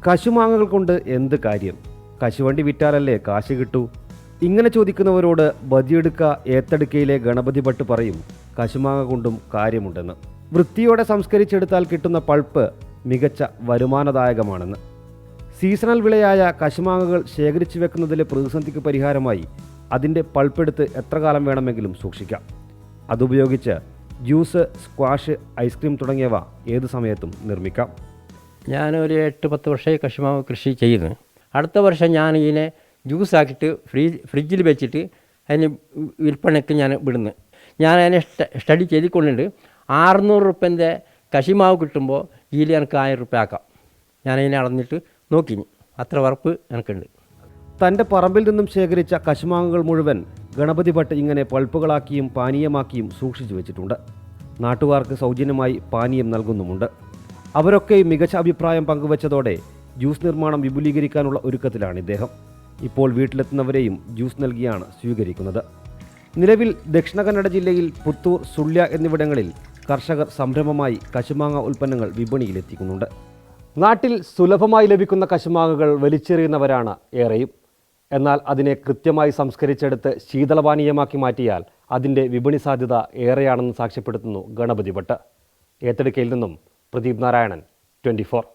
കശുമാങ്ങകൾ കൊണ്ട് എന്ത് കാര്യം? കശുവണ്ടി വിറ്റാലല്ലേ കാശ് കിട്ടൂ? ഇങ്ങനെ ചോദിക്കുന്നവരോട് ബദിയെടുക്ക ഏത്തടുക്കയിലെ ഗണപതി ഭട്ട് പറയും കശുമാങ്ങ കൊണ്ടും കാര്യമുണ്ടെന്ന്. വൃത്തിയോടെ സംസ്കരിച്ചെടുത്താൽ കിട്ടുന്ന പൾപ്പ് മികച്ച വരുമാനദായകമാണെന്ന്. സീസണൽ വിളയായ കശുമാങ്ങകൾ ശേഖരിച്ചു വെക്കുന്നതിലെ പ്രതിസന്ധിക്ക് പരിഹാരമായി അതിൻ്റെ പൾപ്പെടുത്ത് എത്ര കാലം വേണമെങ്കിലും സൂക്ഷിക്കാം. അതുപയോഗിച്ച് ജ്യൂസ്, സ്ക്വാഷ്, ഐസ്ക്രീം തുടങ്ങിയവ ഏതു സമയത്തും നിർമ്മിക്കാം. ഞാനൊരു 8-10 വർഷമായി കശുമാവ് കൃഷി ചെയ്യുന്നു. അടുത്ത വർഷം ഞാൻ ഇതിനെ ജ്യൂസാക്കിയിട്ട് ഫ്രിഡ്ജിൽ വെച്ചിട്ട് അതിന് വിൽപ്പനയ്ക്ക് ഞാൻ വിടുന്നു. ഞാൻ അതിനെ സ്റ്റഡി ചെയ്തിക്കൊണ്ടുണ്ട്. 600 റുപ്യൻ്റെ കശുമാവ് കിട്ടുമ്പോൾ ഇതിൽ എനിക്ക് 1000 റുപ്യ ആക്കാം. ഞാനതിനെ അളന്നിട്ട് നോക്കി, അത്ര ഉറപ്പ് എനിക്കുണ്ട്. തൻ്റെ പറമ്പിൽ നിന്നും ശേഖരിച്ച കശുമാങ്ങകൾ മുഴുവൻ ഗണപതി ഭട്ട് ഇങ്ങനെ പൾപ്പുകളാക്കിയും പാനീയമാക്കിയും സൂക്ഷിച്ചു വെച്ചിട്ടുണ്ട്. നാട്ടുകാർക്ക് സൗജന്യമായി പാനീയം നൽകുന്നുമുണ്ട്. അവരൊക്കെ മികച്ച അഭിപ്രായം പങ്കുവച്ചതോടെ ജ്യൂസ് നിർമ്മാണം വിപുലീകരിക്കാനുള്ള ഒരുക്കത്തിലാണ് ഇദ്ദേഹം. ഇപ്പോൾ വീട്ടിലെത്തുന്നവരെയും ജ്യൂസ് നൽകിയാണ് സ്വീകരിക്കുന്നത്. നിലവിൽ ദക്ഷിണ കന്നഡ ജില്ലയിൽ പുത്തൂർ, സുള്യ എന്നിവിടങ്ങളിൽ കർഷകർ സംരംഭമായി കശുമാങ്ങ ഉൽപ്പന്നങ്ങൾ വിപണിയിലെത്തിക്കുന്നുണ്ട്. നാട്ടിൽ സുലഭമായി ലഭിക്കുന്ന കശുമാങ്ങകൾ വലിച്ചെറിയുന്നവരാണ് ഏറെയും. എന്നാൽ അതിനെ കൃത്യമായി സംസ്കരിച്ചെടുത്ത് ശീതളപാനീയമാക്കി മാറ്റിയാൽ അതിൻ്റെ വിപണി സാധ്യത ഏറെയാണെന്ന് സാക്ഷ്യപ്പെടുത്തുന്നു ഗണപതി ഭട്ട്. ഏത്തടുക്കയിൽ നിന്നും പ്രദീപ് നാരായണൻ, 24.